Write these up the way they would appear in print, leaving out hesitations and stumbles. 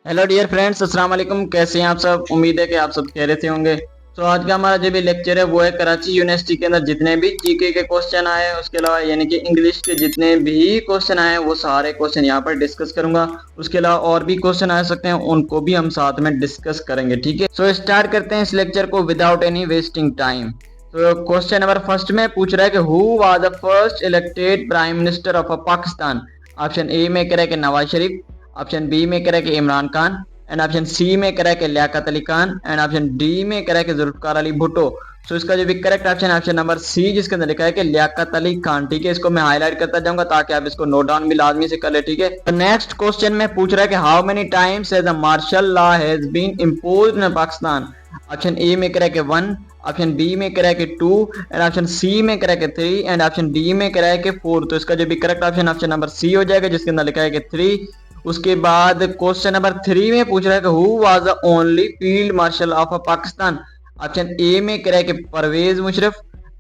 Hello dear friends, अस्सलाम वालेकुम। कैसे हैं आप सब? उम्मीद है कि आप सब खैरियत से होंगे। तो आज का हमारा जो भी लेक्चर है वो है कराची यूनिवर्सिटी के अंदर जितने भी जीके के क्वेश्चन आए हैं, उसके अलावा यानी कि इंग्लिश के जितने भी क्वेश्चन आए हैं वो सारे क्वेश्चन यहाँ पर डिस्कस करूंगा। उसके अलावा और भी क्वेश्चन आ सकते हैं, उनको भी हम साथ में डिस्कस करेंगे। ठीक है, सो स्टार्ट करते हैं इस लेक्चर को विदाउट एनी वेस्टिंग टाइम। तो क्वेश्चन नंबर फर्स्ट में पूछ रहा है कि who was the first elected prime minister of Pakistan. Option A में कह रहा है कि नवाज शरीफ, ऑप्शन बी में कह रहा है कि Imran Khan, and option C में कह रहा है कि Liaquat Ali Khan, and option D में कह रहा है कि जुल्फकार अली भुट्टो। सो इसका जो भी करेक्ट ऑप्शन है ऑप्शन नंबर सी, जिसके अंदर लिखा है कि लियाकत अली खान। ठीक है, इसको मैं हाईलाइट करता जाऊंगा ताकि आप इसको नोट डाउन भी लाजमी से कर ले। ठीक है, तो नेक्स्ट क्वेश्चन में पूछ रहा है कि how many times has the martial law has been imposed in Pakistan. Option A में कह रहा है कि 1, ऑप्शन बी में कह रहा है कि 2, एंड ऑप्शन सी में कह रहा है कि 3, एंड ऑप्शन डी में कह रहा है कि 4। तो इसका जो भी correct option option number C हो जाएगा, जिसके अंदर लिखा है कि 3। उसके बाद क्वेश्चन नंबर 3 में पूछ रहा है कि who was the only field marshal of Pakistan. Option A में कह रहा है कि परवेज मुशर्रफ,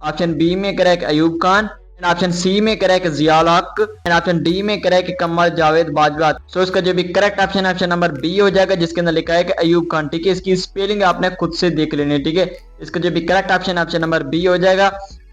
ऑप्शन बी में कह रहा है कि Ayub Khan, and option C में कह रहा है कि जियाउल हक, एंड ऑप्शन डी में कह रहा है कि कमर जावेद बाजवा। सो इसका जो भी correct option option number B हो जाएगा, जिसके अंदर लिखा है कि अयूब खान। ठीक है, इसकी स्पेलिंग आपने खुद से देख लेनी है। ठीक है, इसका जो भी correct option option number B हो जाएगा।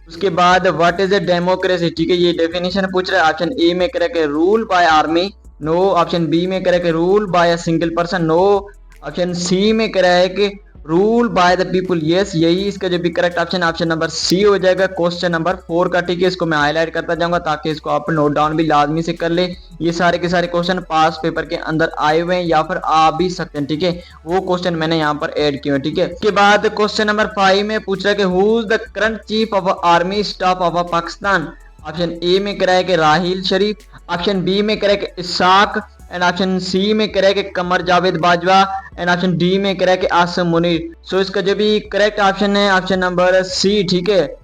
उसके बाद व्हाट इज ए डेमोक्रेसी। ठीक है, ये डेफिनेशन पूछ रहा है। ऑप्शन ए में कह रहा है कि rule by army, no. Option B में कह रहा है कि rule by a single person, no. Option C में कह रहा है कि rule by the people, yes. यही इसका जो भी correct option option number C हो जाएगा क्वेश्चन नंबर 4 का। ठीक है, इसको मैं हाईलाइट करता जाऊंगा ताकि इसको आप नोट डाउन भी लाजमी से कर ले। ये सारे के सारे क्वेश्चन पास पेपर के अंदर आए हुए हैं या फिर आ भी सकते हैं। ठीक है, वो क्वेश्चन मैंने यहाँ पर ऐड किए हैं। ठीक है, उसके बाद क्वेश्चन नंबर 5 में पूछ रहा है कि who is the current chief of army staff of Pakistan. Option A में कह रहा है कि राहिल शरीफ, ऑप्शन बी में कह रहा है कि इसाक, एंड ऑप्शन सी में कह रहा है कि Qamar Javed Bajwa, and option D में कह रहा है कि आसिम मुनीर। सो इसका जो भी करेक्ट ऑप्शन है ऑप्शन नंबर सी। ठीक है,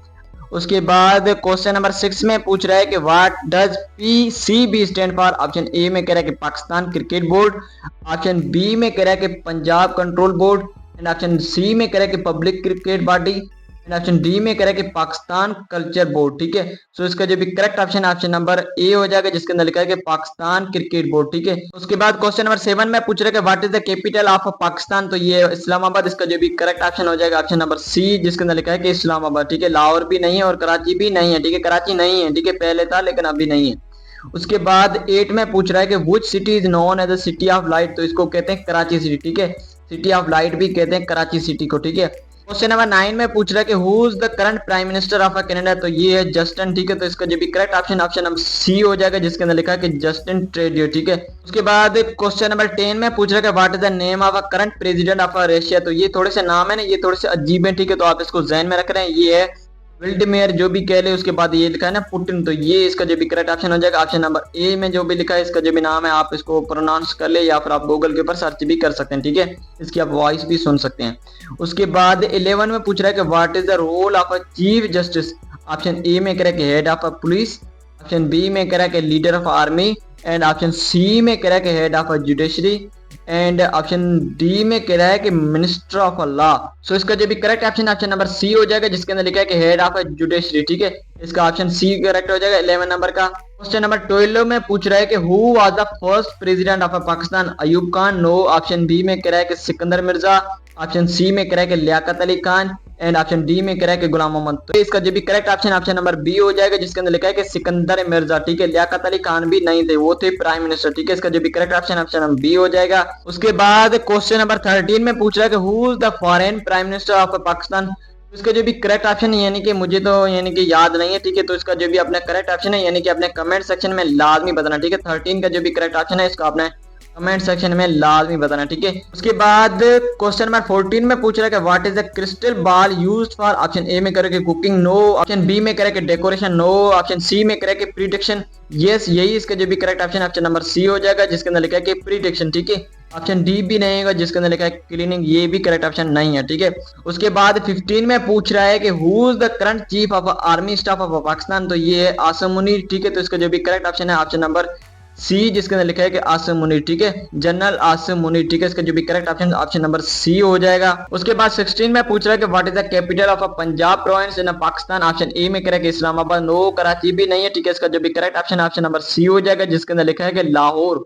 उसके बाद क्वेश्चन नंबर 6 में पूछ रहा है कि what does PCB stand for. Option A में कह रहा है कि Pakistan cricket board, option B में कह रहा है कि Punjab control board, and option C में कह रहा है कि public cricket body, option D में कह रहा है कि पाकिस्तान कल्चर बोर्ड। ठीक है, सो इसका जो भी correct option option number A हो जाएगा, जिसके अंदर लिखा है कि पाकिस्तान क्रिकेट बोर्ड। ठीक है, उसके बाद क्वेश्चन नंबर 7 में पूछ रहा है कि what is the capital of Pakistan. तो ये इस्लामाबाद। इसका जो भी करेक्ट ऑप्शन हो जाएगा ऑप्शन नंबर सी, जिसके अंदर लिखा है कि इस्लामाबाद। ठीक है, लाहौर भी नहीं है और कराची भी नहीं है। ठीक है, कराची नहीं है। ठीक है, पहले था लेकिन अभी नहीं है। उसके बाद 8 में पूछ रहा है कि which city is known as the city of light. तो इसको कहते हैं कराची सिटी। ठीक है, सिटी ऑफ लाइट भी कहते हैं कराची सिटी को। ठीक है, क्वेश्चन नंबर 9 में पूछ रहा है कि who is the current prime minister of Canada. तो ये है जस्टिन। ठीक है, तो इसका जो भी correct option option number C हो जाएगा, जिसके अंदर लिखा है कि जस्टिन ट्रूडो। ठीक है, उसके बाद क्वेश्चन नंबर 10 में पूछ रहा है कि what is the name of a current president of Russia. तो ये थोड़े से नाम है ना, ये थोड़े से अजीब है। ठीक है, तो आप इसको जहन में रख रहे हैं। ये है विल्डमेयर जो भी कह ले, उसके बाद ये लिखा है ना पुटिन। तो ये इसका जो भी करेक्ट ऑप्शन हो जाएगा ऑप्शन नंबर ए में जो भी लिखा है, इसका जो भी नाम है आप इसको प्रोनाउंस कर ले या फिर आप गूगल के ऊपर सर्च भी कर सकते हैं। ठीक है, इसकी आप वॉइस भी सुन सकते हैं। उसके बाद 11 में पूछ रहा है कि what is the role of a chief justice. Option A में कह रहा है कि head of a police, option B में कह रहा है कि leader of army, and option C में कह रहा है कि head of a judiciary, and option D में कह रहा है कि मिनिस्टर ऑफ लॉ। सो इसका जो भी correct option option number C हो जाएगा, जिसके अंदर लिखा है कि हेड ऑफ जुडिशरी। ठीक है, इसका ऑप्शन सी करेक्ट हो जाएगा 11 नंबर का। क्वेश्चन नंबर 12 में पूछ रहा है कि who was the first president of Pakistan. Ayub Khan, no. Option B में कह रहा है कि सिकंदर मिर्जा, ऑप्शन सी में कह रहा है कि Liaquat Ali Khan, and option D में कह रहा है कि गुलाम मोहम्मद। तो इसका जो भी correct option option number B हो जाएगा, जिसके अंदर लिखा है कि सिकंदर मिर्जा। ठीक है, लियाकत अली खान भी नहीं थे, वो थे प्राइम मिनिस्टर। ठीक है, इसका जो भी correct option option number B हो जाएगा। उसके बाद क्वेश्चन नंबर 13 में पूछ रहा है कि who is the foreign prime minister of Pakistan. तो इसका जो भी करेक्ट ऑप्शन है यानी कि मुझे तो यानी कि याद नहीं है। ठीक है, तो इसका जो भी अपना करेक्ट ऑप्शन है यानी कि अपने कमेंट सेक्शन में लाजमी बताना। ठीक है, 13 का जो भी करेक्ट ऑप्शन है इसको आपने कमेंट सेक्शन में लाजमी बताना। ठीक है, उसके बाद क्वेश्चन नंबर 14 में पूछ रहा है कि what is the crystal ball used for. Option A में करे कि कुकिंग, नो। ऑप्शन बी में करे कि डेकोरेशन, नो। ऑप्शन सी में करे कि प्रिडिक्शन, यस। यही इसका जो भी correct option option number C हो जाएगा, जिसके अंदर लिखा है कि प्रिडिक्शन। ठीक है, ऑप्शन डी भी नहीं होगा, जिसके अंदर लिखा है क्लीनिंग, ये भी करेक्ट ऑप्शन नहीं है। ठीक है, उसके बाद 15 में पूछ रहा है कि who is the current chief of army staff of Pakistan. तो ये है आसिम मुनीर। ठीक है, तो इसका जो भी करेक्ट ऑप्शन है ऑप्शन नंबर सी, जिसके अंदर लिखा है कि आसिम मुनीर। ठीक है, जनरल आसिम मुनीर। ठीक है, इसका जो भी correct option option number C हो जाएगा। उसके बाद 16 में पूछ रहा है कि what is the capital of Punjab province in Pakistan. Option A में कह रहा है कि इस्लामाबाद, नो। कराची भी नहीं है। ठीक है, इसका जो भी correct option option number C हो जाएगा, जिसके अंदर लिखा है कि लाहौर।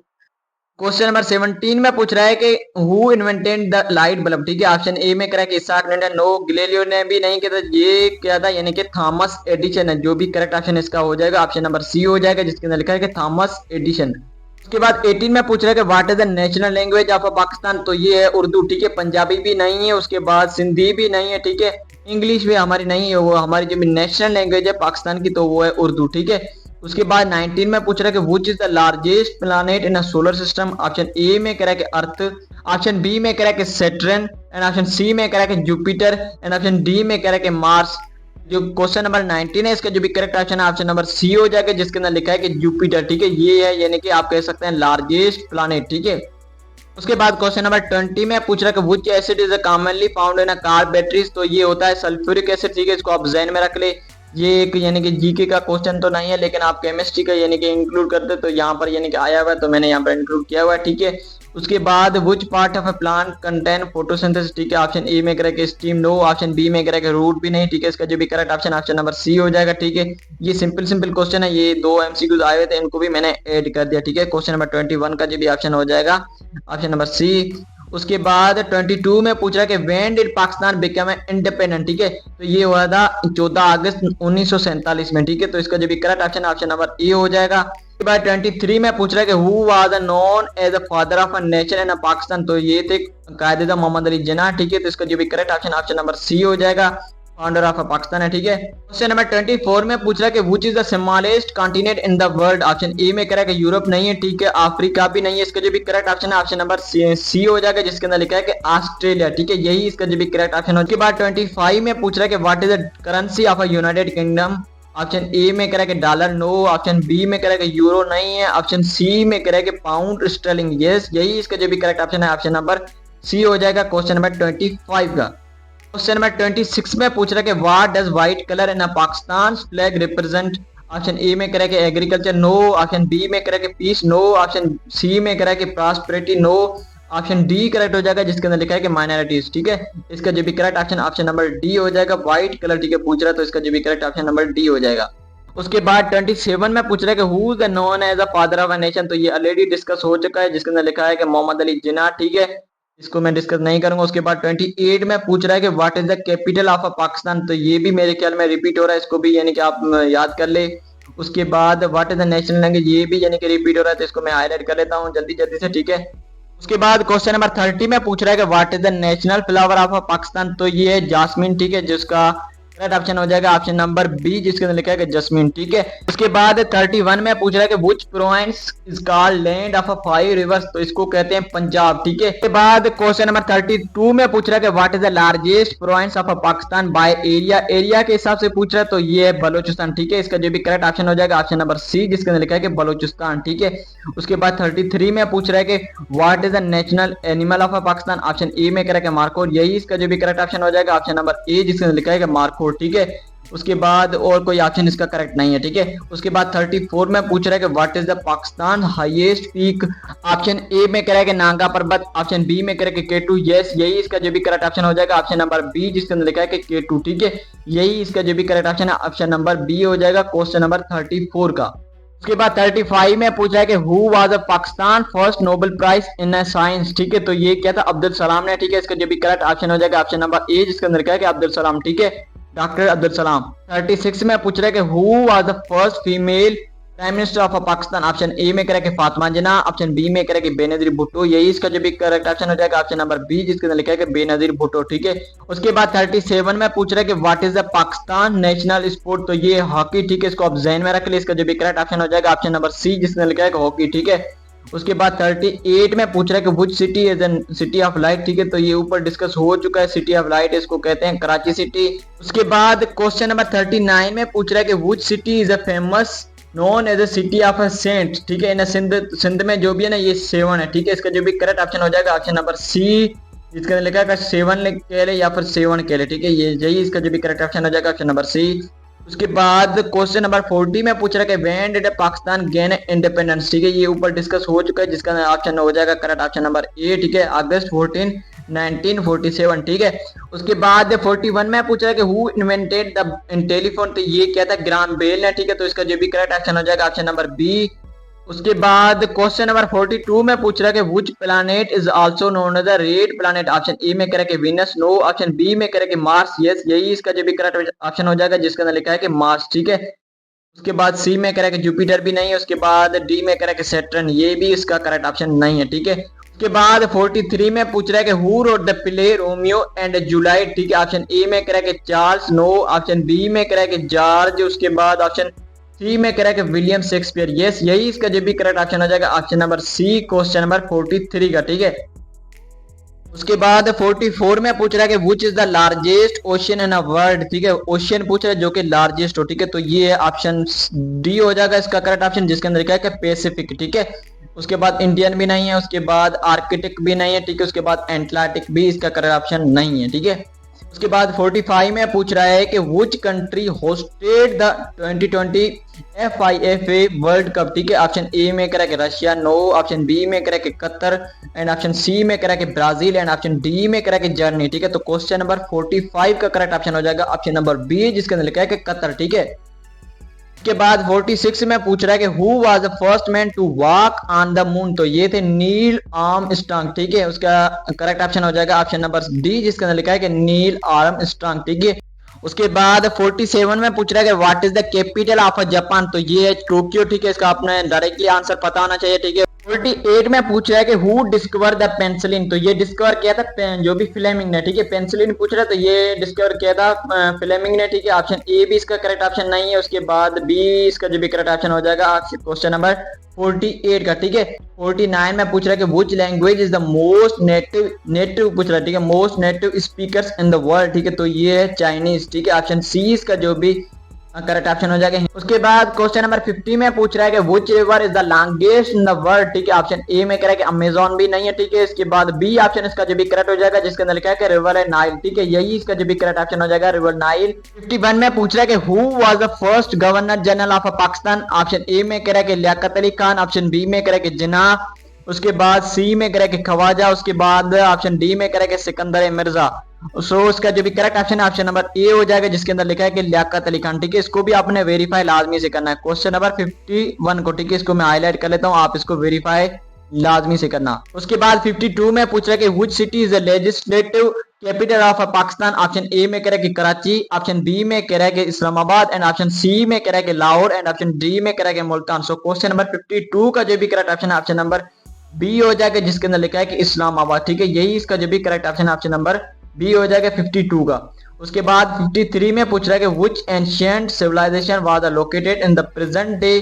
क्वेश्चन नंबर 17 में पूछ रहा है कि who invented the light bulb, ठीक है। ऑप्शन ए में correct Isaac Newton, no Galileo ने भी नहीं किया था, ये क्या था यानी कि थॉमस एडिसन है, जो भी करेक्ट ऑप्शन इसका हो जाएगा ऑप्शन नंबर सी हो जाएगा, जिसके अंदर लिखा है कि थॉमस एडिसन। उसके बाद 18 में पूछ रहा है कि what is the national language of Pakistan, तो ये है उर्दू, ठीक है। पंजाबी भी नहीं है, उसके बाद सिंधी भी नहीं है, ठीक है। इंग्लिश भी हमारी नहीं है, वो हमारी जो नेशनल लैंग्वेज है पाकिस्तान की तो वो है उर्दू, ठीक है। उसके बाद 19 में पूछ रहा है कि which is the largest planet in a solar system, option A में कह रहा है कि अर्थ, ऑप्शन बी में कह रहा है कि सैटर्न, एंड ऑप्शन सी में कह रहा है कि जुपिटर, एंड ऑप्शन डी में कह रहा है कि मार्स। जो क्वेश्चन नंबर 19 है इसका जो भी करेक्ट ऑप्शन है ऑप्शन नंबर सी हो जाएगा, जिसके अंदर लिखा है कि जुपिटर, ठीक है। ये है यानी कि आप कह सकते हैं लार्जेस्ट प्लैनेट, ठीक है। उसके बाद क्वेश्चन नंबर 20 में पूछ रहा है कि which acid is commonly found in a car batteries, तो ये होता है सल्फ्यूरिक एसिड, ठीक है। इसको आप जहन में रख ले। ये एक यानी कि जीके का क्वेश्चन तो नहीं है, लेकिन आप केमिस्ट्री का यानी कि इंक्लूड करते तो यहाँ पर यानी कि आया हुआ है, तो मैंने यहाँ पर इंक्लूड किया हुआ है, ठीक है। उसके बाद which part of a plant contain photosynthesis, ठीक है। ऑप्शन ए में correct stem, no. Option B में करेक्ट रूट भी नहीं, ठीक है। इसका जो भी correct option option number C हो जाएगा, ठीक है। ये सिंपल सिंपल क्वेश्चन है, ये 2 एमसीक्यूज आए हुए थे, इनको भी मैंने ऐड कर दिया, ठीक है। क्वेश्चन नंबर 21 का जो भी ऑप्शन हो जाएगा ऑप्शन नंबर सी। उसके बाद 22 में पूछ रहा है कि when did Pakistan become independent, ठीक है। तो ये हुआ था 14 अगस्त 1947 में, ठीक है। तो इसका जो भी correct option option number A हो जाएगा। उसके बाद 23 में पूछ रहा है कि who was known as a father of a nation in Pakistan, तो ये थे कायदे मोहम्मद अली जिन्ना, ठीक है। तो इसका जो भी correct option option number C हो जाएगा, फाउंडर ऑफ पाकिस्तान है, ठीक है। क्वेश्चन नंबर 24 में पूछ रहा है कि which is the smallest continent in the world, option A में कह रहा है कि यूरोप नहीं है, ठीक है। अफ्रीका भी नहीं है, इसका जो भी करेक्ट ऑप्शन है ऑप्शन नंबर सी हो जाएगा, जिसके अंदर लिखा है कि ऑस्ट्रेलिया, ठीक है। यही इसका जो भी करेक्ट ऑप्शन है। उसके बाद 25 में पूछ रहा है कि what is the currency of a United kingdom, option A में कह रहा है कि डॉलर, नो। ऑप्शन बी में कह रहा है कि यूरो नहीं है। ऑप्शन सी में कह रहा है कि पाउंड स्टर्लिंग, यस, यही इसका जो भी करेक्ट ऑप्शन है ऑप्शन नंबर सी हो जाएगा क्वेश्चन नंबर 25 का। क्वेश्चन नंबर 26 में पूछ रहा है कि what does white colour in Pakistan flag represent, option A में कह रहा है कि एग्रीकल्चर, नो। ऑप्शन बी में कह रहा है कि पीस, नो। ऑप्शन सी में कह रहा है कि prosperity, no. Option D correct हो जाएगा, जिसके अंदर लिखा है कि माइनॉरिटीज, ठीक है। इसका जो भी correct option option number D हो जाएगा, व्हाइट कलर, ठीक है, पूछ रहा है, तो इसका जो भी करेक्ट ऑप्शन नंबर डी हो जाएगा। उसके बाद 27 में पूछ रहा है कि who is known as a father of a nation, तो ये ऑलरेडी डिस्कस हो चुका है, जिसके अंदर लिखा है कि मोहम्मद अली जिन्ना, ठीक है। इसको मैं डिस्कस नहीं करूंगा। उसके बाद 28 में पूछ रहा है कि what is the capital of Pakistan, तो ये भी मेरे ख्याल में रिपीट हो रहा है, इसको भी यानी कि आप याद कर ले। उसके बाद what is the national language, ये भी यानी कि रिपीट हो रहा है, तो इसको मैं हाईलाइट कर लेता हूँ जल्दी जल्दी से, ठीक है। उसके बाद क्वेश्चन नंबर 30 में पूछ रहा है कि what is the national flower of Pakistan, तो ये है जासमीन, ठीक है। जिसका करेक्ट ऑप्शन हो जाएगा ऑप्शन नंबर बी, जिसके अंदर लिखा है जस्मिन, ठीक है। उसके बाद 31 में पूछ रहा है कि which province is called land of 5 reverse, तो इसको कहते हैं पंजाब, ठीक है। उसके बाद क्वेश्चन नंबर 32 में पूछ रहा है कि what is the largest province of Pakistan by area, area के हिसाब से पूछ रहा है, तो ये है बलोचिस्तान, ठीक है। इसका जो भी करेक्ट ऑप्शन हो जाएगा ऑप्शन नंबर सी, जिसके अंदर लिखा है कि बलोचिस्तान, ठीक है। उसके बाद 33 में पूछ रहा है कि what is the national animal of Pakistan, option A में कह रहा है कि मार्कोट, यही इसका जो भी करेक्ट ऑप्शन हो जाएगा ऑप्शन नंबर ए, जिसके अंदर लिखा है कि मार्कोट, ठीक है। उसके बाद और कोई ऑप्शन इसका करेक्ट नहीं है, ठीक है। उसके बाद 34 में पूछ रहा है कि what is the Pakistan highest peak, option A में कह रहा है कि नागा पर्वत, ऑप्शन बी में कह रहा है कि केटू, यस, यही इसका जो भी करेक्ट ऑप्शन हो जाएगा ऑप्शन नंबर बी, जिसके अंदर लिखा है कि केटू, ठीक है। यही इसका जो भी करेक्ट ऑप्शन है ऑप्शन नंबर बी हो जाएगा क्वेश्चन नंबर 34 का। उसके बाद 35 में पूछ रहा है कि who was a Pakistan first Nobel prize in science, ठीक है। तो ये क्या था, अब्दुल सलाम ने, ठीक है। इसका जो भी करेक्ट ऑप्शन हो जाएगा ऑप्शन नंबर ए, जिसके अंदर क्या है कि अब्दुल सलाम, ठीक है, डॉक्टर अब्दुल सलाम। 36 में पूछ रहा है कि who was the first female prime minister of Pakistan, option A में कह रहा है कि फातिमा जिन्ना, ऑप्शन बी में कह रहा है कि बेनजीर भुट्टो, यही इसका जो भी करेक्ट ऑप्शन हो जाएगा ऑप्शन नंबर बी, जिसके अंदर लिखा है कि बेनजीर भुट्टो, ठीक है। उसके बाद 37 में पूछ रहा है कि what is the Pakistan national sport, तो ये हॉकी, ठीक है। इसको आप जहन में रख ले, इसका जो भी करेक्ट ऑप्शन हो जाएगा ऑप्शन नंबर सी, जिसके अंदर लिखा है कि हॉकी, ठीक है। उसके बाद 38 में पूछ रहा है कि which city is an city of light, ठीक है। तो ये ऊपर डिस्कस हो चुका है, सिटी ऑफ लाइट इसको कहते हैं कराची सिटी। उसके बाद क्वेश्चन नंबर 39 में पूछ रहा है कि which city is a famous known as a city of a saint, ठीक है। इन सिंध में जो भी है ना ये सेवन है, ठीक है। इसका जो भी करेक्ट ऑप्शन हो जाएगा ऑप्शन नंबर सी, जिसके अंदर लिखा है सेवन कह ले या फिर सेवन कह ले, ठीक है। ये यही इसका जो भी करेक्ट ऑप्शन हो जाएगा ऑप्शन नंबर सी। उसके बाद क्वेश्चन नंबर 40 में पूछ रहा है कि when did Pakistan gain independence, ठीक है। ये ऊपर डिस्कस हो चुका है, जिसका ऑप्शन हो जाएगा करेक्ट ऑप्शन नंबर ए, ठीक है, अगस्त 14 1947, ठीक है। उसके बाद 41 में पूछ रहा है कि हु इन्वेंटेड द टेलीफोन, तो ये क्या था, ग्राम बेल ने, ठीक है। तो इसका जो भी करेक्ट ऑप्शन हो जाएगा ऑप्शन नंबर बी, उसके बाद क्वेश्चन नंबर 42 में पूछ रहा है कि which planet is also known as the red planet. Option A में करें कि वीनस, नो। ऑप्शन बी में करें कि मार्स, यस। यही इसका जो भी करेक्ट ऑप्शन हो जाएगा, जिसके अंदर लिखा है कि मार्स, ठीक है। उसके बाद सी में करें कि जुपिटर भी नहीं है। उसके बाद डी में करें कि सैटर्न, ये भी इसका करेक्ट ऑप्शन नहीं है, ठीक है। उसके बाद 43 में पूछ रहा है कि who wrote the play Romeo and Juliet, ठीक है। ऑप्शन ए में करें कि चार्ल्स, नो। ऑप्शन बी में करें कि जॉर्ज। उसके बाद ऑप्शन सी में करें कि विलियम शेक्सपियर, यस। यही इसका जो भी करेक्ट ऑप्शन हो जाएगा option number C, question number 43 का, ठीक है। उसके बाद 44 में पूछ रहा है कि which is the largest ocean in a world, ठीक है। ओशियन पूछ रहा है जो कि लार्जेस्ट हो, ठीक है। तो ये ऑप्शन डी हो जाएगा इसका करेक्ट ऑप्शन, जिसके अंदर लिखा है कि पैसिफिक, ठीक है। उसके बाद इंडियन भी नहीं है। उसके बाद आर्कटिक भी नहीं है, ठीक है। उसके बाद एटलांटिक भी इसका करेक्ट ऑप्शन नहीं है, ठीक है। उसके बाद 45 में पूछ रहा है कि which country hosted the 2020 FIFA world cup, ठीक है। ऑप्शन ए में करें कि रशिया, नो। ऑप्शन बी में करें कि कतर एंड ऑप्शन सी में करें कि ब्राजील एंड ऑप्शन डी में करें कि जर्मनी, ठीक है। तो क्वेश्चन नंबर 45 का करेक्ट ऑप्शन हो जाएगा ऑप्शन नंबर बी, जिसके अंदर लिखा है कि कतर, ठीक है। के बाद 46 में पूछ रहा है कि who was the first man to walk on the moon. तो ये थे नील आर्मस्ट्रांग, ठीक है। उसका करेक्ट ऑप्शन हो जाएगा ऑप्शन नंबर डी, जिसके अंदर लिखा है कि नील आर्मस्ट्रांग, ठीक है। उसके बाद 47 में पूछ रहा है कि what is the capital of Japan. तो ये है टोक्यो, ठीक है। इसका आपने डायरेक्टली आंसर पता होना चाहिए, ठीक है। 48 में पूछ रहा है कि हु डिस्कवर द पेंसिलिन। तो ये डिस्कवर किया था जो भी फ्लेमिंग ने, ठीक है। पेंसिलिन पूछ रहा है, तो ये डिस्कवर किया था फ्लेमिंग ने, ठीक है। ऑप्शन ए भी इसका करेक्ट ऑप्शन नहीं है। उसके बाद बी इसका जो भी करेक्ट ऑप्शन हो जाएगा क्वेश्चन नंबर 48 का, ठीक है। 49 में पूछ रहा है कि which language is the most native पूछ रहा है, ठीक है। Most native speakers in the world, ठीक है। तो ये है चाइनीज, ठीक है। ऑप्शन सी इसका जो भी करेक्ट ऑप्शन हो जाएगा। उसके बाद क्वेश्चन नंबर 50 में पूछ रहा है कि which river is the longest in the world, ठीक है। ऑप्शन ए में कह रहा है कि अमेजोन भी नहीं है, ठीक है। इसके बाद बी ऑप्शन इसका जो भी करेक्ट हो जाएगा, जिसके अंदर लिखा है कि रिवर है नाइल, ठीक है। यही इसका जो भी करेक्ट ऑप्शन हो जाएगा, रिवर नाइल। 51 में पूछ रहा है कि who was the first governor general of Pakistan. Option A में कह रहा है कि लियाकत अली खान। ऑप्शन बी में कह रहा है कि जिन्ना। उसके बाद सी में करें कि खवाजा। उसके बाद ऑप्शन डी में करें कि सिकंदर मिर्जा। सो उसका जो भी करेक्ट ऑप्शन है ऑप्शन नंबर ए हो जाएगा, जिसके अंदर लिखा है कि लियाकत अली खान, ठीक है। इसको भी आपने वेरीफाई लाजमी से करना है। क्वेश्चन नंबर 51 को, ठीक है, इसको मैं हाईलाइट कर लेता हूँ, आप इसको वेरीफाई लाजमी से करना। उसके बाद 52 में पूछ रहा है कि which city is the legislative capital of Pakistan. Option A में कह रहा है कि कराची। ऑप्शन बी में कह रहा है कि इस्लामाबाद एंड ऑप्शन सी में कह रहा है कि लाहौर एंड ऑप्शन डी में कह रहा है कि मुल्तान। सो क्वेश्चन नंबर 52 का जो भी करेक्ट ऑप्शन है ऑप्शन नंबर बी हो जाएगा, जिसके अंदर लिखा है कि इस्लामाबाद, ठीक है। यही इसका जो भी करेक्ट ऑप्शन है ऑप्शन नंबर बी हो जाएगा 52 का। उसके बाद 53 में पूछ रहा है कि which ancient civilization was located in the present day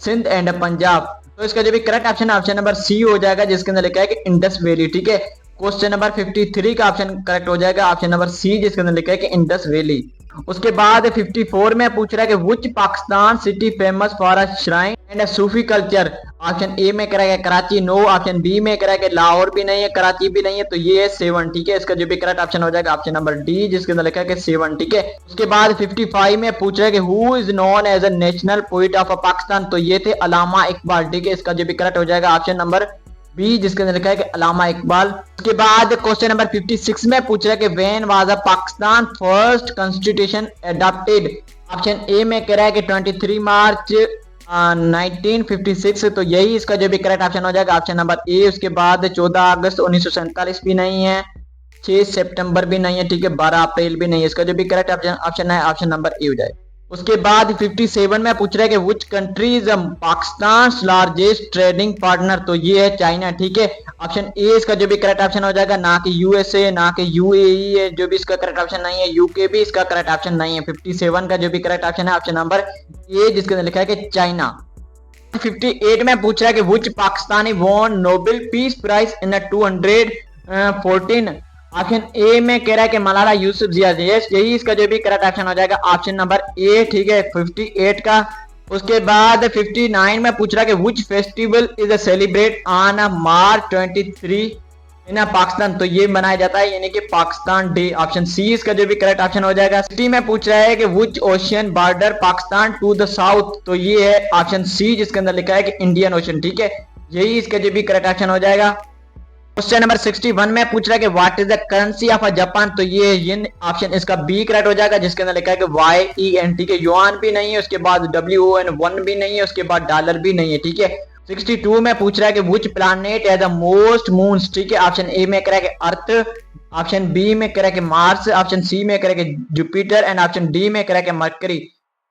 Sindh and Punjab. तो इसका जो भी करेक्ट ऑप्शन है ऑप्शन नंबर सी हो जाएगा, जिसके अंदर लिखा है कि इंडस वैली, ठीक है। क्वेश्चन नंबर 53 का ऑप्शन करेक्ट हो जाएगा ऑप्शन नंबर सी, जिसके अंदर लिखा है कि इंडस वैली। उसके बाद 54 में पूछ रहा है कि which Pakistan city famous for a shrine and a Sufi culture. Option A में करेगा कराची, नो। ऑप्शन बी में करेगा लाहौर भी नहीं है, कराची भी नहीं है, तो ये है सेवन, ठीक है। इसका जो भी करेक्ट ऑप्शन हो जाएगा ऑप्शन नंबर डी, जिसके अंदर लिखा है कि सेवन, ठीक है। उसके बाद 55 में पूछ रहा है कि who is known as a national poet of Pakistan. तो ये थे अल्लामा इकबाल, ठीक है। इसका जो भी करेक्ट हो जाएगा ऑप्शन नंबर बी, जिसके अंदर लिखा है कि अल्लामा इकबाल। उसके बाद क्वेश्चन नंबर 56 में पूछ रहा है कि when was the Pakistan first constitution adopted. Option A में कह रहा है कि 23 मार्च 1956, तो यही इसका जो भी करेक्ट ऑप्शन हो जाएगा ऑप्शन नंबर ए। उसके बाद 14 अगस्त 1947 भी नहीं है, 6 सितंबर भी नहीं है, ठीक है। 12 अप्रैल भी नहीं है। इसका जो भी करेक्ट ऑप्शन है ऑप्शन नंबर ए हो जाएगा। उसके बाद 57 में पूछ रहा है कि which country is Pakistan largest trading partner. तो ये है चाइना, ठीक है। ऑप्शन ए इसका जो भी करेक्ट ऑप्शन हो जाएगा, ना कि यूएसए, ना कि यूएई है जो भी इसका करेक्ट ऑप्शन नहीं है, यूके भी इसका करेक्ट ऑप्शन नहीं है। 57 का जो भी करेक्ट ऑप्शन है ऑप्शन नंबर ए, जिसके अंदर लिखा है कि चाइना। 58 में पूछ रहा है कि which Pakistani won Nobel peace prize in 2014। Option A में कह रहा है कि मलाला यूसुफजई, यही इसका जो भी करेक्ट ऑप्शन हो जाएगा ऑप्शन नंबर ए, ठीक है, 58 का। उसके बाद 59 में पूछ रहा है कि which festival is celebrate on March 23 इन पाकिस्तान। तो ये मनाया जाता है यानी कि पाकिस्तान डे। ऑप्शन सी इसका जो भी करेक्ट ऑप्शन हो जाएगा। सिटी में पूछ रहा है कि which ocean border Pakistan to the south. तो ये है ऑप्शन सी, जिसके अंदर लिखा है कि इंडियन ओशन, ठीक है। यही इसका जो भी करेक्ट ऑप्शन हो जाएगा। क्वेश्चन नंबर 61 में पूछ रहा है कि what is the currency of Japan. तो ये येन ऑप्शन इसका बी करेक्ट हो जाएगा, जिसके अंदर लिखा है कि YEN, ठीक है। युआन भी नहीं है, उसके बाद WON 1 भी नहीं है, उसके बाद डॉलर भी नहीं है, ठीक है। 62 में पूछ रहा है कि which planet has the most moons, ठीक है। ऑप्शन ए में कह रहा है कि अर्थ, ऑप्शन बी में कह रहा है कि मार्स, ऑप्शन सी में कह रहा है कि जुपिटर एंड ऑप्शन डी में कह रहा है कि मरकरी।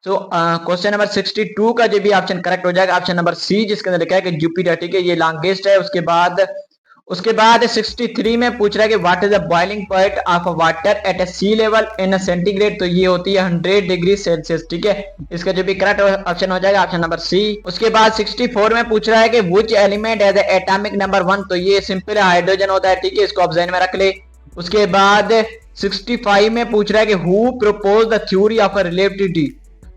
सो क्वेश्चन नंबर 62 का जो भी ऑप्शन करेक्ट हो जाएगा ऑप्शन नंबर सी, जिसके अंदर लिखा है कि जुपिटर, ठीक है, ये लॉन्गेस्ट है। उसके बाद 63 में पूछ रहा है कि what is the boiling point of water at a sea level in centigrade, तो ये होती है 100 डिग्री सेल्सियस, ठीक है। इसका जो भी करेक्ट ऑप्शन हो जाएगा ऑप्शन नंबर सी। उसके बाद 64 में पूछ रहा है कि which element has atomic number 1, तो ये सिंपल हाइड्रोजन होता है, ठीक है, इसको आप ध्यान में रख ले। उसके बाद 65 में पूछ रहा है कि who propose the theory of relativity,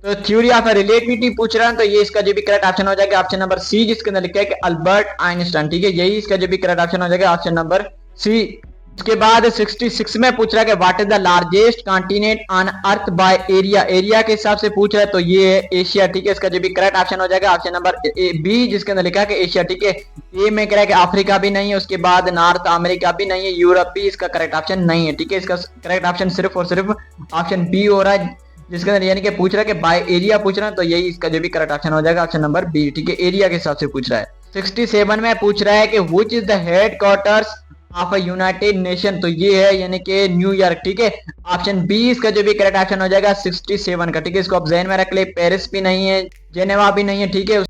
तो थ्योरी ऑफ रिलेटिविटी पूछ रहा है, तो ये इसका जो भी करेक्ट ऑप्शन हो जाएगा ऑप्शन नंबर सी, जिसके अंदर लिखा है कि अल्बर्ट आइंस्टाइन, ठीक है, यही इसका जो भी करेक्ट ऑप्शन हो जाएगा ऑप्शन नंबर सी। उसके बाद 66 में पूछ रहा है कि what is the largest continent on earth by area, area के हिसाब से पूछ रहा है, तो ये है एशिया, ठीक है, इसका जो भी करेक्ट ऑप्शन हो जाएगा ऑप्शन नंबर बी, जिसके अंदर लिखा है कि एशिया, ठीक है। ए में कह रहा है कि अफ्रीका भी नहीं है, उसके बाद नॉर्थ अमेरिका भी नहीं है, यूरोप भी इसका करेक्ट ऑप्शन नहीं है, ठीक है। इसका करेक्ट ऑप्शन सिर्फ और सिर्फ ऑप्शन बी हो रहा है, जिसके अंदर यानी कि पूछ रहा है कि बाय एरिया पूछ रहा है, तो यही इसका जो भी करेक्ट ऑप्शन हो जाएगा ऑप्शन नंबर बी, ठीक है, एरिया के हिसाब से पूछ रहा है। 67 में पूछ रहा है कि which is the headquarters of a United nation, तो ये है यानी कि न्यूयॉर्क, ठीक है, ऑप्शन बी इसका जो भी करेक्ट ऑप्शन हो जाएगा 67 का, ठीक है, इसको आप ध्यान में रख ले। पेरिस भी नहीं है, जेनेवा भी नहीं है, ठीक है।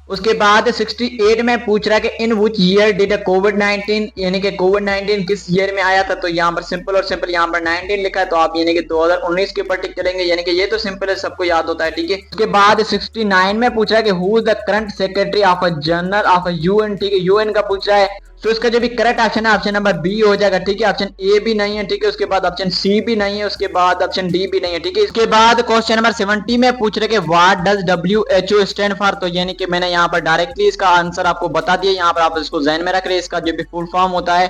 उसके बाद 68 में पूछ रहा है कि इन विच ईयर डिड कोविड-19, यानी कि कोविड-19 किस ईयर में आया था, तो यहाँ पर सिंपल और सिंपल यहाँ पर 19 लिखा है, तो आप यानी कि 2019 के ऊपर टिक करेंगे, यानी कि ये तो सिंपल है, सबको याद होता है, ठीक है। उसके बाद 69 में पूछ रहा है कि who is the current secretary of a general of UN, ठीक है, यूएन का पूछ रहा है, तो इसका जो भी करेक्ट ऑप्शन है ऑप्शन नंबर बी हो जाएगा, ठीक है। ऑप्शन ए भी नहीं है, ठीक है, उसके बाद ऑप्शन सी भी नहीं है, उसके बाद ऑप्शन डी भी नहीं है, ठीक है। इसके बाद क्वेश्चन नंबर 70 में पूछ रहे कि what does WHO stand for, तो यानी कि मैंने यहाँ पर डायरेक्टली इसका आंसर आपको बता दिया, यहाँ पर आप इसको ध्यान में रख रहे हैं। इसका जो भी फुल फॉर्म होता है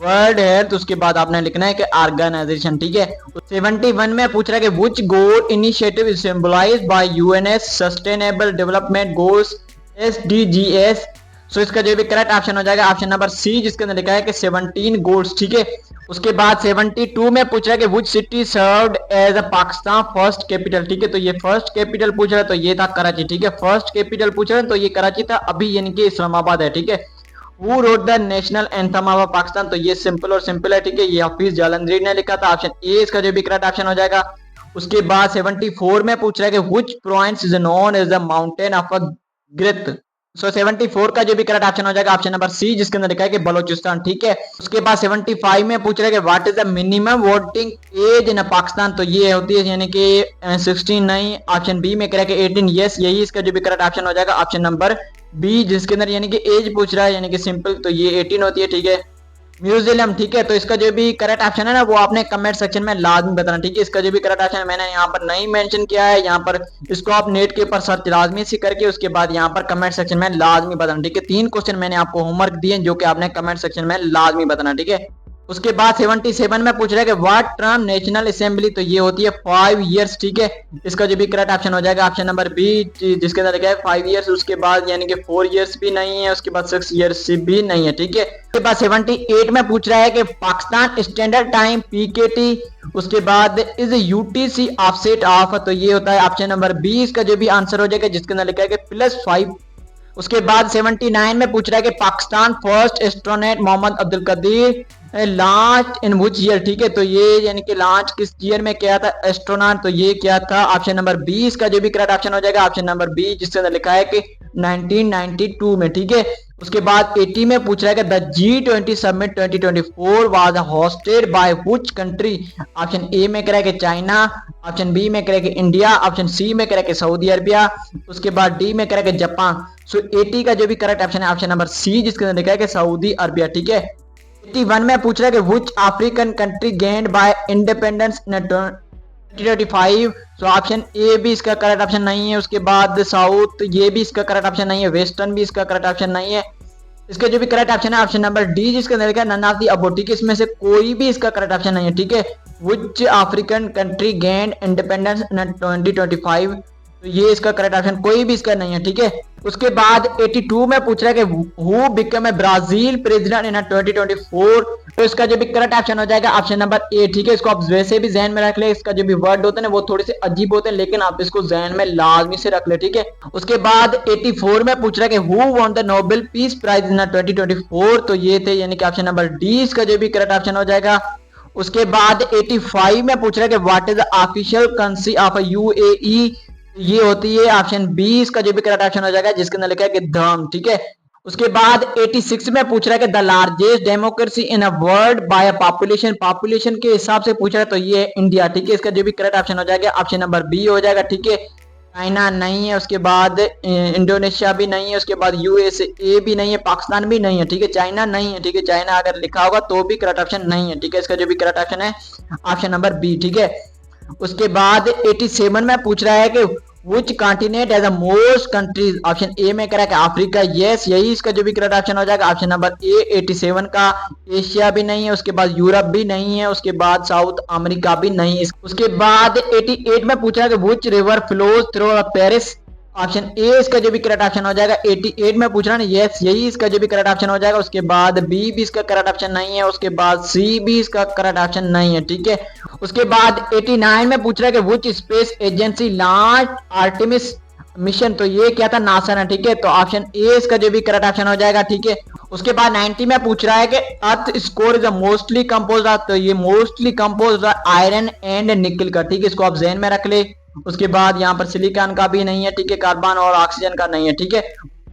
वर्ल्ड हेल्थ, उसके बाद आपने लिखना है कि ऑर्गेनाइजेशन, ठीक है। 71 में पूछ रहा है कि which goal initiative is symbolized by UN's sustainable development goals SDGs, so इसका जो भी करेक्ट ऑप्शन हो जाएगा ऑप्शन नंबर सी, जिसके अंदर लिखा है कि 17 गोल्स, ठीक है। उसके बाद 72 में पूछ रहा है कि which city served as a Pakistan first capital, ठीक है, तो ये फर्स्ट कैपिटल पूछ रहा है, तो ये था कराची, ठीक है, फर्स्ट कैपिटल पूछ रहा है, तो ये कराची था, अभी यानी कि इस्लामाबाद है, ठीक है। Who wrote the national anthem of Pakistan, तो ये सिंपल और सिंपल है, ठीक है, ये हफीज जालंधरी ने लिखा था, ऑप्शन ए इसका जो भी करेक्ट ऑप्शन हो जाएगा। उसके बाद 74 में पूछ रहा है कि which province is known as the mountain of a गिरत, सो 74 का जो भी करेक्ट ऑप्शन हो जाएगा ऑप्शन नंबर सी, जिसके अंदर लिखा है कि बलोचिस्तान, ठीक है। उसके बाद 75 में पूछ रहा है कि what is the minimum voting age in Pakistan, तो ये होती है यानी कि 16 नहीं, ऑप्शन बी में कह रहा है कि 18 यस, यही इसका जो भी करेक्ट ऑप्शन हो जाएगा ऑप्शन नंबर बी, जिसके अंदर यानी कि एज पूछ रहा है यानी कि सिंपल, तो ये 18 होती है, ठीक है। म्यूजियम, ठीक है, तो इसका जो भी करेक्ट ऑप्शन है ना वो आपने कमेंट सेक्शन में लाजमी बताना, ठीक है। इसका जो भी करेक्ट ऑप्शन मैंने यहाँ पर नहीं मेंशन किया है, यहाँ पर इसको आप नेट के ऊपर सर्च लाजमी से करके उसके बाद यहाँ पर कमेंट सेक्शन में लाजमी बताना, ठीक है। 3 क्वेश्चन मैंने आपको होमवर्क दिए जो कि आपने कमेंट सेक्शन में लाजमी बताना, ठीक है। उसके बाद 77 में पूछ रहा है कि व्हाट टर्म नेशनल असेंबली, तो ये होती है 5 इयर्स, ठीक है, इसका जो भी करेक्ट ऑप्शन हो जाएगा ऑप्शन नंबर बी, जिसके अंदर लिखा है 5 इयर्स। उसके बाद यानी कि 4 इयर्स भी नहीं है, उसके बाद 6 इयर्स भी नहीं है, ठीक है। उसके बाद 78 में पूछ रहा है कि पाकिस्तान स्टैंडर्ड टाइम PKT, उसके बाद इज UTC ऑफसेट ऑफ, तो ये होता है ऑप्शन नंबर बी, इसका जो भी आंसर हो जाएगा, जिसके अंदर लिखा है कि +5। उसके बाद 79 में पूछ रहा है कि Pakistan first astronaut Mohammad Abdul Qadeer launch in which year, ठीक है, तो ये यानी कि लॉन्च किस ईयर में किया था एस्ट्रोनॉट, तो ये क्या था ऑप्शन नंबर बी, इसका जो भी करेक्ट ऑप्शन हो जाएगा ऑप्शन नंबर बी, जिसके अंदर लिखा है कि 1992 में, ठीक है। उसके बाद 80 में पूछ रहा है कि the G20 summit 2024 was hosted by which country, option A में कह रहा है कि चाइना, ऑप्शन बी में कह रहा है कि इंडिया, ऑप्शन सी में कह रहा है कि सऊदी अरबिया, उसके बाद डी में कह रहा है कि जापान। सो 80 का जो भी करेक्ट ऑप्शन है ऑप्शन नंबर सी, जिसके अंदर लिखा है कि सऊदी अरबिया, ठीक है। 81 में पूछ रहा है कि which African country gained by independence in 2025, so option A भी इसका करेक्ट ऑप्शन नहीं है। उसके बाद साउथ, ये भी इसका करेक्ट ऑप्शन नहीं है। वेस्टर्न भी इसका करेक्ट ऑप्शन नहीं है। इसका जो भी करेक्ट ऑप्शन है ऑप्शन नंबर डी, जिसके अंदर लिखा है नन ऑफ द अबव, ठीक है, इसमें से कोई भी इसका करेक्ट ऑप्शन नहीं है, ठीक है। Which African country gained independence in 2025, तो ये इसका करेक्ट ऑप्शन कोई भी इसका नहीं है, ठीक है। उसके बाद 82 में पूछ रहा है कि who become a Brazil president in 2024, तो इसका जो भी करेक्ट ऑप्शन हो जाएगा ऑप्शन नंबर ए, ठीक है। इसको आप वैसे भी जहन में रख ले, इसका जो भी वर्ड होते हैं ना वो थोड़े से अजीब होते हैं, लेकिन आप इसको जहन में लाजमी से रख ले, ठीक है। उसके बाद 84 में पूछ रहा है कि who won the Nobel peace prize in 2024, तो ये थे यानी कि ऑप्शन नंबर डी इसका जो भी करेक्ट ऑप्शन हो जाएगा। उसके बाद 85 में पूछ रहा है कि what is the official currency of UAE, ये होती है ऑप्शन बी इसका जो भी करेक्ट ऑप्शन हो जाएगा, जिसके अंदर लिखा है कि धर्म, ठीक है। उसके बाद 86 में पूछ रहा है कि the largest democracy in a world by population, population के हिसाब से पूछ रहा है, तो ये इंडिया, ठीक है। इसका जो भी करेक्ट ऑप्शन हो जाएगा ऑप्शन नंबर बी हो जाएगा, ठीक है। चाइना नहीं है, उसके बाद इंडोनेशिया भी नहीं है, उसके बाद यूएसए भी नहीं है, पाकिस्तान भी नहीं है, ठीक है। चाइना नहीं है, ठीक है। चाइना अगर लिखा होगा तो भी करेक्ट ऑप्शन नहीं है, ठीक है। इसका जो भी करेक्ट ऑप्शन है ऑप्शन नंबर बी, ठीक है। उसके बाद 87 में पूछ रहा है कि which continent has a most countries, option A में करा कि अफ्रीका, यस यही इसका जो भी करेक्ट ऑप्शन हो जाएगा ऑप्शन नंबर ए 87 का। एशिया भी नहीं है, उसके बाद यूरोप भी नहीं है, उसके बाद साउथ अमेरिका भी नहीं है। उसके बाद 88 में पूछा है कि which river flows through Paris, option A इसका जो भी करेक्ट ऑप्शन हो जाएगा। 88 में पूछ रहा है यस यही इसका जो भी करेक्ट ऑप्शन हो जाएगा। उसके बाद बी भी इसका करेक्ट ऑप्शन नहीं है, उसके बाद सी भी इसका करेक्ट ऑप्शन नहीं है, ठीक है। उसके बाद 89 में पूछ रहा है कि which space agency launch Artemis mission, तो ये क्या था, नासा ना, ठीक है। तो ऑप्शन ए इसका जो भी करेक्ट ऑप्शन हो जाएगा, ठीक है। उसके बाद 90 में पूछ रहा है कि अर्थ स्कोर इज मोस्टली कंपोज, तो ये मोस्टली कंपोज आयरन एंड निकल का, ठीक है। इसको आप जहन में रख ले। उसके बाद यहाँ पर सिलिकॉन का भी नहीं है, ठीक है। कार्बन और ऑक्सीजन का नहीं है, ठीक है।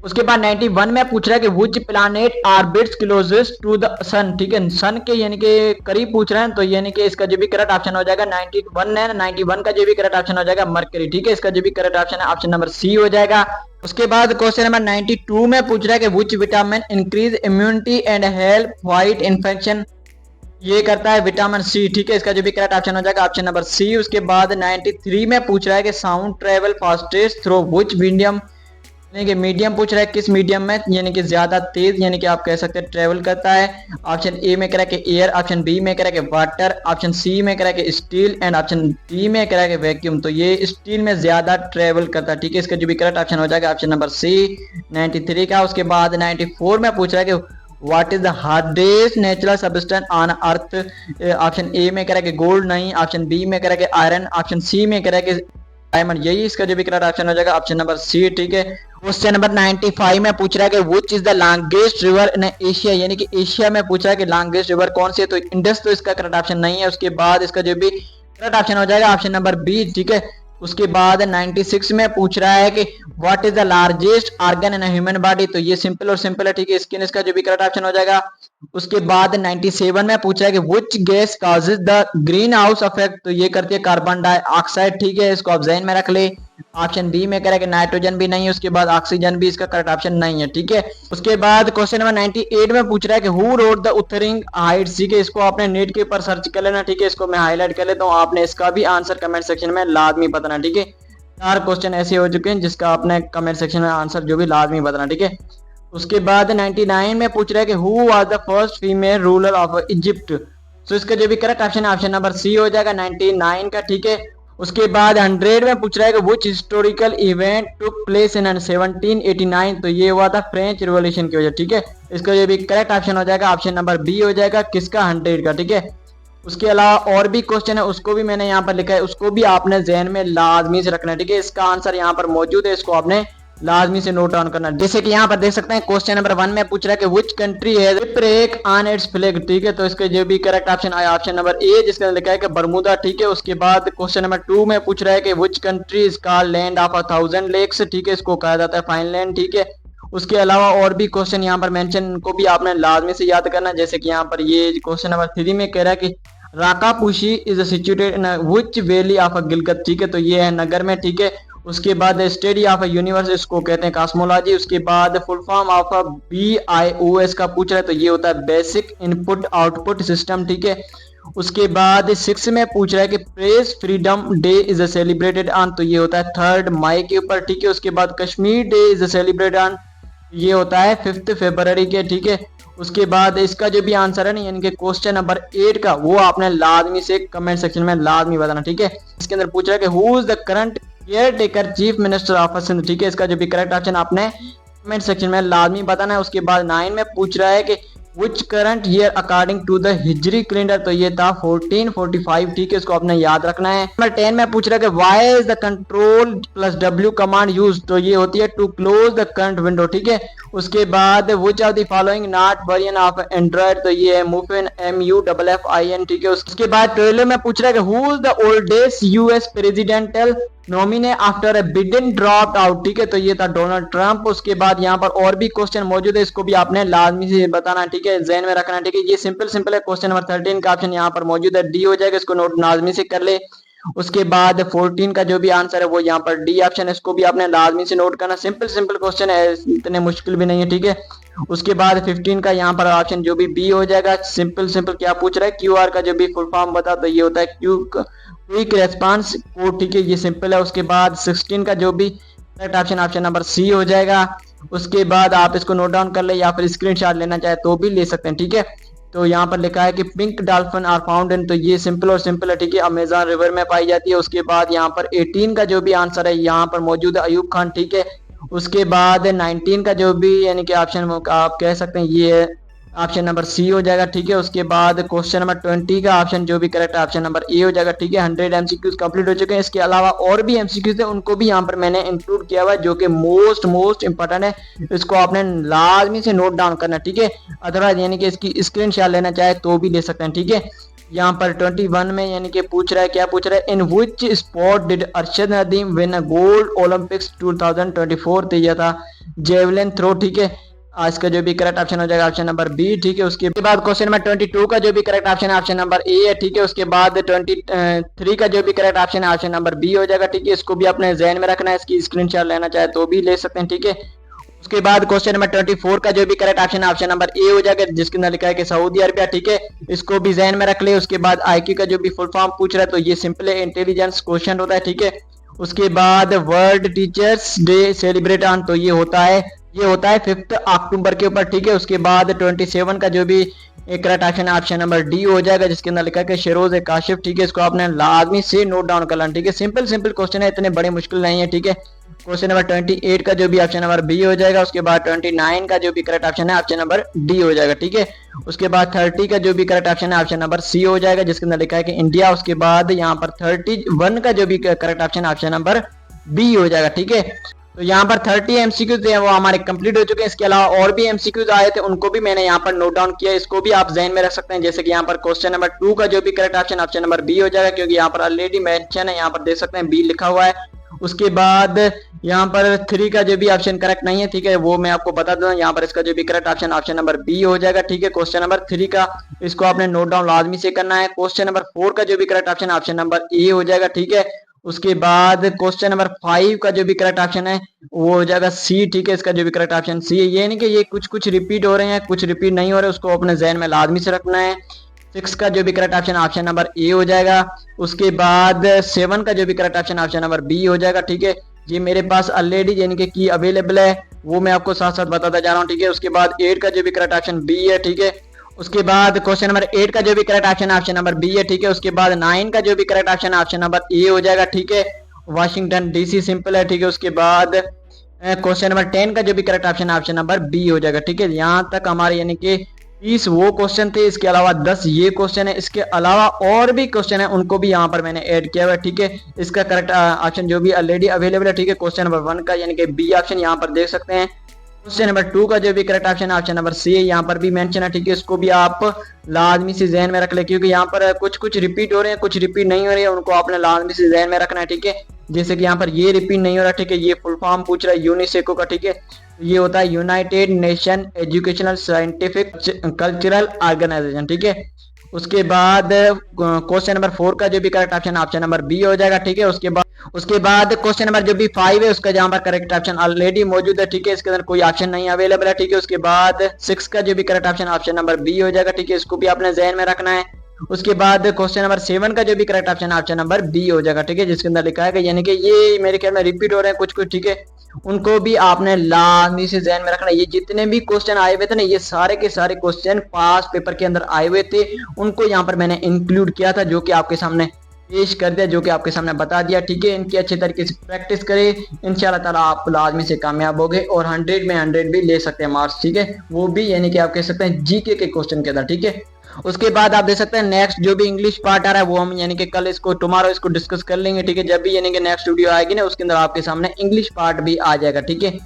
उसके बाद 91 में पूछ रहा है कि which planet orbits closest to the sun, ठीक है। सन के यानी कि करीब पूछ रहे हैं, तो यानी कि इसका जो भी करेक्ट ऑप्शन हो जाएगा 91 है, 91 का जो भी करेक्ट ऑप्शन हो जाएगा मरकरी, ठीक है। इसका जो भी करेक्ट ऑप्शन है ऑप्शन नंबर सी हो जाएगा। उसके बाद क्वेश्चन नंबर 92 में पूछ रहा है कि which vitamin increase immunity and help fight infection, ये करता है विटामिन सी, ठीक है। इसका जो भी करेक्ट ऑप्शन हो जाएगा ऑप्शन नंबर सी। उसके बाद 93 में पूछ रहा है कि sound travel fastest through which medium, यानी कि मीडियम पूछ रहा है किस मीडियम में यानी कि ज्यादा तेज यानी कि आप कह सकते हैं ट्रेवल करता है। ऑप्शन ए में करा के एयर, ऑप्शन बी में करा के वाटर, ऑप्शन सी में करा के स्टील एंड ऑप्शन डी में करा के वैक्यूम, तो ये स्टील में ज्यादा ट्रेवल करता है, ठीक है। इसका जो भी करेक्ट ऑप्शन हो जाएगा ऑप्शन नंबर सी 93 का। उसके बाद 94 में पूछ रहा है कि what is the hardest natural substance on earth, option A में करा के गोल्ड नहीं, ऑप्शन बी में करा के आयरन, ऑप्शन सी में करा के डायमंड, यही इसका जो भी करेक्ट ऑप्शन हो जाएगा ऑप्शन नंबर सी, ठीक है। क्वेश्चन नंबर 95 में पूछ रहा है कि which is the longest river in Asia, यानी कि एशिया में पूछ रहा है कि लॉन्गेस्ट रिवर कौन सी है, तो इंडस तो इसका करेक्ट ऑप्शन नहीं है। उसके बाद इसका जो भी करेक्ट ऑप्शन हो जाएगा ऑप्शन नंबर बी, ठीक है। उसके बाद 96 में पूछ रहा है कि what is the largest organ in human body, तो ये सिंपल और सिंपल है, ठीक है। स्किन इसका जो भी करेक्ट ऑप्शन हो जाएगा। उसके बाद 97 में पूछा है कि which gas causes the green house effect, तो ये करती है कार्बन डाइऑक्साइड, ठीक है। इसको आप जहन में रख ले। ऑप्शन डी में कह रहा है कि नाइट्रोजन भी नहीं है, उसके बाद ऑक्सीजन भी इसका करेक्ट ऑप्शन नहीं है, ठीक है। उसके बाद क्वेश्चन नंबर 98 में पूछ रहा है कि हु रोड द उथरिंग हाइट्स, ठीक है। इसको आपने नेट के ऊपर सर्च कर लेना, ठीक है। इसको मैं हाईलाइट कर लेता हूँ, आपने इसका भी आंसर कमेंट सेक्शन में लाजमी बताना, ठीक है। 4 क्वेश्चन ऐसे हो चुके हैं जिसका आपने कमेंट सेक्शन में आंसर जो भी लाजमी बताना, ठीक है। उसके बाद 99 में पूछ रहा है कि who was the first female ruler of Egypt, तो इसका जो भी करेक्ट ऑप्शन है ऑप्शन नंबर सी हो जाएगा 99 का, ठीक है। उसके बाद 100 में पूछ रहा है कि which historical event took place in 1789, तो ये हुआ था फ्रेंच रिवॉल्यूशन की वजह, ठीक है। इसका जो भी करेक्ट ऑप्शन हो जाएगा ऑप्शन नंबर बी हो जाएगा, किसका 100 का, ठीक है। उसके अलावा और भी क्वेश्चन है, उसको भी मैंने यहाँ पर लिखा है, उसको भी आपने जहन में लाजमी से रखना है, ठीक है। इसका आंसर यहाँ पर मौजूद है, इसको आपने लाजमी से नोट डाउन करना। जैसे कि यहाँ पर देख सकते हैं क्वेश्चन नंबर 1 में पूछ रहा है कि which country has break on its flag, ठीक है। तो इसका जो भी करेक्ट ऑप्शन आया ऑप्शन नंबर ए, जिसका लिखा है कि बरमूदा, ठीक है। उसके बाद क्वेश्चन नंबर 2 में पूछ रहा है कि which country is called land of 1000 lakes, ठीक है। इसको कहा जाता है फाइनलैंड, ठीक है। उसके अलावा और भी क्वेश्चन यहाँ पर मेंशन को भी आपने लाजमी से याद करना, जैसे कि यहाँ पर ये क्वेश्चन नंबर 3 में कह रहा है कि Rakaposhi is situated in which valley of Gilgit, ठीक है। तो ये है नगर में, ठीक है। उसके बाद स्टडी ऑफ यूनिवर्स, इसको कहते हैं कॉस्मोलॉजी। उसके बाद फुल फॉर्म ऑफ BIOS का पूछ रहा है, तो ये होता है बेसिक इनपुट आउटपुट सिस्टम, ठीक है। उसके बाद 6 में पूछ रहा है कि press freedom day is celebrated on, तो ये होता है 3 मई के ऊपर, ठीक है। उसके बाद Kashmir day is celebrated on, ये होता है 5 फरवरी के, ठीक है। उसके बाद इसका जो भी आंसर है ना यानी कि क्वेश्चन नंबर 8 का, वो आपने लाजमी से कमेंट सेक्शन में लाजमी बताना, ठीक है। इसके अंदर पूछ रहा है कि who is the current caretaker chief minister of Sindh, ठीक है। इसका जो भी करेक्ट ऑप्शन आपने कमेंट सेक्शन में लाजमी बताना है। उसके बाद 9 में पूछ रहा है कि which current year according to the Hijri calendar, तो ये था 1445, ठीक है। इसको आपने याद रखना है। नंबर 10 में पूछ रहा है कि why is the control plus W command use, तो ये होती है to close the current window, ठीक है। उसके बाद which of the following not version of Android, तो ये है मुफिन MUFFIN, ठीक है। उसके बाद 12 में पूछ रहा है कि who is the oldest US presidential nominee after a Biden drop out, ठीक है। तो ये था डोनाल्ड ट्रंप। उसके बाद यहाँ पर और भी क्वेश्चन मौजूद है, इसको भी आपने लाजमी से बताना, ठीक है, ज़हन में रखना, ठीक है। ये सिंपल है। क्वेश्चन नंबर 13 का ऑप्शन यहाँ पर मौजूद है डी हो जाएगा, इसको नोट लाजमी से कर ले। उसके बाद 14 का जो भी आंसर है वो यहाँ पर डी ऑप्शन है, इसको भी आपने लाजमी से नोट करना। सिंपल क्वेश्चन है, इतने मुश्किल भी नहीं है, ठीक है। उसके बाद 15 का यहाँ पर ऑप्शन जो भी बी हो जाएगा। सिंपल क्या पूछ रहा है, QR का जो भी फुल फॉर्म बता, तो ये होता है क्विक रेस्पॉन्स कोड, ठीक है, ये सिंपल है। उसके बाद 16 का जो भी करेक्ट ऑप्शन नंबर सी हो जाएगा। उसके बाद आप इसको नोट डाउन कर ले या फिर स्क्रीनशॉट लेना चाहे तो भी ले सकते हैं, ठीक है। तो यहाँ पर लिखा है कि pink dolphin are found in, तो ये सिंपल है, ठीक है, अमेज़न रिवर में पाई जाती है। उसके बाद यहाँ पर 18 का जो भी आंसर है यहाँ पर मौजूद है अयूब खान, ठीक है। उसके बाद 19 का जो भी यानी कि ऑप्शन आप कह सकते हैं ये ऑप्शन नंबर सी हो जाएगा, ठीक है। उसके बाद क्वेश्चन नंबर 20 का ऑप्शन जो भी करेक्ट ऑप्शन नंबर ए हो जाएगा, ठीक है। 100 MCQs कंप्लीट हो चुके हैं। इसके अलावा और भी MCQs है, उनको भी यहाँ पर मैंने इंक्लूड किया हुआ है, जो कि मोस्ट इंपॉर्टेंट है। इसको आपने लाजमी से नोट डाउन करना, ठीक है। अदरवाइज यानी कि इसकी स्क्रीनशॉट लेना चाहे तो भी ले सकते हैं, ठीक है। यहाँ पर 21 में यानी कि पूछ रहा है, क्या पूछ रहा है, in which sport did Arshad Nadeem win a gold Olympics 2024, तो यह था जेवलिन थ्रो, ठीक है। आज का जो भी करेक्ट ऑप्शन हो जाएगा ऑप्शन नंबर बी, ठीक है। उसके बाद क्वेश्चन नंबर 22 का जो भी करेक्ट ऑप्शन है ऑप्शन नंबर ए है, ठीक है। उसके बाद 23 का जो भी करेक्ट ऑप्शन है ऑप्शन नंबर बी हो जाएगा, ठीक है। इसको भी अपने जहन में रखना है, इसकी स्क्रीनशॉट लेना चाहे तो भी ले सकते हैं, ठीक है। उसके बाद क्वेश्चन नंबर 24 का जो भी करेक्ट ऑप्शन है ऑप्शन नंबर ए हो जाएगा, जिसके अंदर लिखा है कि सऊदी अरबिया, ठीक है। इसको भी जहन में रख ले। उसके बाद IQ का जो भी फुल फॉर्म पूछ रहा है, तो ये सिंपल इंटेलिजेंस क्वेश्चन होता है, ठीक है। उसके बाद world teachers day celebrate on, तो ये होता है 5 अक्टूबर के ऊपर, ठीक है। उसके बाद 27 का जो भी correct option option number D हो जाएगा, जिसके अंदर लिखा है कि शेरोज काशिफ, ठीक है। इसको आपने लाजमी से नोट डाउन कर लेना, ठीक है। सिंपल क्वेश्चन है, इतने बड़े मुश्किल नहीं है, ठीक है। क्वेश्चन नंबर 28 का जो भी ऑप्शन नंबर बी हो जाएगा। उसके बाद 29 का जो भी करेक्ट ऑप्शन है ऑप्शन नंबर डी हो जाएगा, ठीक है। उसके बाद 30 का जो भी करेक्ट ऑप्शन है ऑप्शन नंबर सी हो जाएगा, जिसके अंदर लिखा है कि इंडिया। उसके बाद यहाँ पर 31 का जो भी correct option option number B हो जाएगा, ठीक है। तो यहाँ पर 30 MCQs थे वो हमारे कंप्लीट हो चुके हैं। इसके अलावा और भी MCQs आए थे, उनको भी मैंने यहाँ पर नोट डाउन किया, इसको भी आप जहन में रख सकते हैं। जैसे कि यहाँ पर क्वेश्चन नंबर 2 का जो भी correct option option number B हो जाएगा, क्योंकि यहाँ पर ऑलरेडी मेंशन है, यहाँ पर देख सकते हैं बी लिखा हुआ है। उसके बाद यहाँ पर 3 का जो भी ऑप्शन करेक्ट नहीं है, ठीक है, वो मैं आपको बता दूं। यहाँ पर इसका जो भी correct option option number B हो जाएगा, ठीक है। क्वेश्चन नंबर 3 का इसको आपने नोट डाउन लाजमी से करना है। क्वेश्चन नंबर 4 का जो भी correct option option number A हो जाएगा, ठीक है। उसके बाद क्वेश्चन नंबर 5 का जो भी करेक्ट ऑप्शन है वो हो जाएगा सी, ठीक है। इसका जो भी करेक्ट ऑप्शन सी है। ये नहीं कि ये कुछ रिपीट हो रहे हैं, कुछ रिपीट नहीं हो रहे, उसको अपने जहन में लाजमी से रखना है। 6 का जो भी correct option option number A हो जाएगा। उसके बाद 7 का जो भी correct option option number B हो जाएगा, ठीक है। ये मेरे पास ऑलरेडी यानी कि की अवेलेबल है, वो मैं आपको साथ साथ बताता जा रहा हूँ, ठीक है। उसके बाद 8 का जो भी करेक्ट ऑप्शन बी है, ठीक है। उसके बाद क्वेश्चन नंबर 8 का जो भी correct option option number B है, ठीक है। उसके बाद 9 का जो भी correct option option number A हो जाएगा, ठीक है। वाशिंगटन DC सिंपल है, ठीक है। उसके बाद क्वेश्चन नंबर 10 का जो भी correct option option number B हो जाएगा, ठीक है। यहाँ तक हमारे यानी कि 30 वो क्वेश्चन थे, इसके अलावा 10 ये क्वेश्चन है, इसके अलावा और भी क्वेश्चन है, उनको भी यहाँ पर मैंने ऐड किया हुआ है, ठीक है। इसका करेक्ट ऑप्शन जो भी ऑलरेडी अवेलेबल है, ठीक है। क्वेश्चन नंबर 1 का यानी कि बी ऑप्शन यहाँ पर देख सकते हैं। क्वेश्चन नंबर 2 का जो भी करेक्ट ऑप्शन है ऑप्शन नंबर सी यहाँ पर भी मेंशन है, ठीक है। इसको भी आप लाजमी से जहन में रख ले, क्योंकि यहाँ पर कुछ रिपीट हो रहे हैं, कुछ रिपीट नहीं हो रही है, उनको आपने लाजमी से जहन में रखना है, ठीक है। जैसे कि यहाँ पर ये रिपीट नहीं हो रहा, ठीक है। ये फुल फॉर्म पूछ रहा है यूनिसेको का, ठीक है। ये होता है United Nation Educational Scientific Cultural Organization, ठीक है। उसके बाद क्वेश्चन नंबर 4 का जो भी correct option option number B हो जाएगा, ठीक है। उसके बाद क्वेश्चन नंबर जो भी 5 है उसका जहाँ पर करेक्ट ऑप्शन ऑलरेडी मौजूद है, ठीक है। इसके अंदर कोई ऑप्शन नहीं अवेलेबल है, ठीक है। उसके बाद 6 का जो भी correct option option number B हो जाएगा, ठीक है। इसको भी आपने जहन में रखना है। उसके बाद क्वेश्चन नंबर 7 का जो भी correct option option number B हो जाएगा, ठीक है। जिसके अंदर लिखा है यानी कि ये मेरे ख्याल में रिपीट हो रहे हैं कुछ, ठीक है। उनको भी आपने लाजमी से ध्यान में रखना। ये जितने भी क्वेश्चन आए हुए थे ना, ये सारे के सारे क्वेश्चन पास पेपर के अंदर आए हुए थे, उनको यहाँ पर मैंने इंक्लूड किया था, जो कि आपके सामने पेश कर दिया, जो कि आपके सामने बता दिया। ठीक है, इनकी अच्छे तरीके से प्रैक्टिस करें, इंशाल्लाह ताला आप लाजमी से कामयाब होगे और 100 में 100 भी ले सकते हैं मार्क्स। ठीक है, वो भी यानी कि आप कह सकते हैं जीके के क्वेश्चन के अंदर। ठीक है, उसके बाद आप देख सकते हैं नेक्स्ट जो भी इंग्लिश पार्ट आ रहा है वो हम यानी कि कल इसको टुमारो इसको डिस्कस कर लेंगे। ठीक है, जब भी यानी कि नेक्स्ट वीडियो आएगी ना उसके अंदर आपके सामने इंग्लिश पार्ट भी आ जाएगा। ठीक है,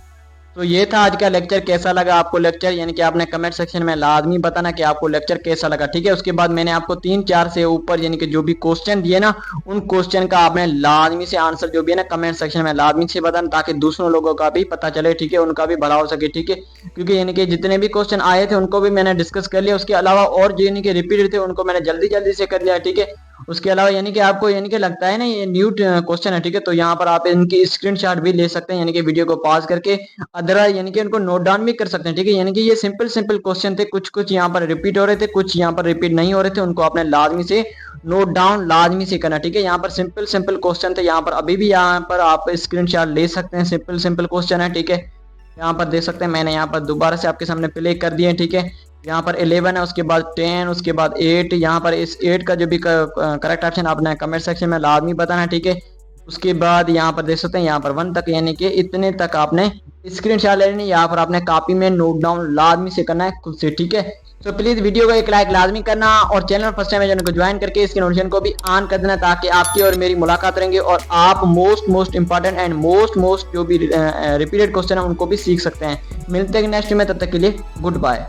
तो ये था आज का लेक्चर। कैसा लगा आपको लेक्चर, यानी कि आपने कमेंट सेक्शन में लाजमी बताना कि आपको लेक्चर कैसा लगा। ठीक है, उसके बाद मैंने आपको 3-4 से ऊपर यानी कि जो भी क्वेश्चन दिए ना उन क्वेश्चन का आपने लाजमी से आंसर जो भी है ना कमेंट सेक्शन में लाजमी से बताना, ताकि दूसरों लोगों का भी पता चले। ठीक है, उनका भी भला हो सके। ठीक है, क्योंकि यानी कि जितने भी क्वेश्चन आए थे उनको भी मैंने डिस्कस कर लिया, उसके अलावा और जो यानी कि रिपीट थे उनको मैंने जल्दी जल्दी से कर लिया। ठीक है, उसके अलावा यानी कि आपको यानी कि लगता है ना ये न्यू क्वेश्चन है। ठीक है, तो यहाँ पर आप इनकी स्क्रीनशॉट भी ले सकते हैं, यानी कि वीडियो को पॉज करके अदर यानी कि उनको नोट डाउन भी कर सकते हैं। ठीक है, यानी कि ये सिंपल सिंपल क्वेश्चन थे, कुछ कुछ यहाँ पर रिपीट हो रहे थे, कुछ यहाँ पर रिपीट नहीं हो रहे थे, उनको आपने लाजमी से नोट डाउन लाजमी से करना। ठीक है, यहाँ पर सिंपल सिंपल क्वेश्चन थे, यहाँ पर अभी भी यहाँ पर आप स्क्रीनशॉट ले सकते हैं, सिंपल सिंपल क्वेश्चन है। ठीक है, यहाँ पर देख सकते हैं मैंने यहाँ पर दोबारा से आपके सामने प्ले कर दिए। ठीक है, यहाँ पर 11 है, उसके बाद 10, उसके बाद 8। यहाँ पर इस 8 का जो भी करेक्ट ऑप्शन आपने कमेंट सेक्शन में लाजमी बताना। ठीक है, उसके बाद यहाँ पर देख सकते हैं यहाँ पर 1 तक यानी कि इतने तक आपने स्क्रीनशॉट लेनी, यहाँ पर आपने कॉपी में नोट डाउन लाजमी से करना है खुद से। ठीक है, तो प्लीज वीडियो को एक लाइक लाजमी करना और चैनल फर्स्ट टाइम चैनल को ज्वाइन करके इसके नोटिफिकेशन को भी ऑन कर देना, ताकि आपकी और मेरी मुलाकात रहेंगे और आप मोस्ट इंपॉर्टेंट एंड मोस्ट जो भी रिपीटेड क्वेश्चन है उनको भी सीख सकते हैं। मिलते हैं नेक्स्ट में, तब तक के लिए गुड बाय।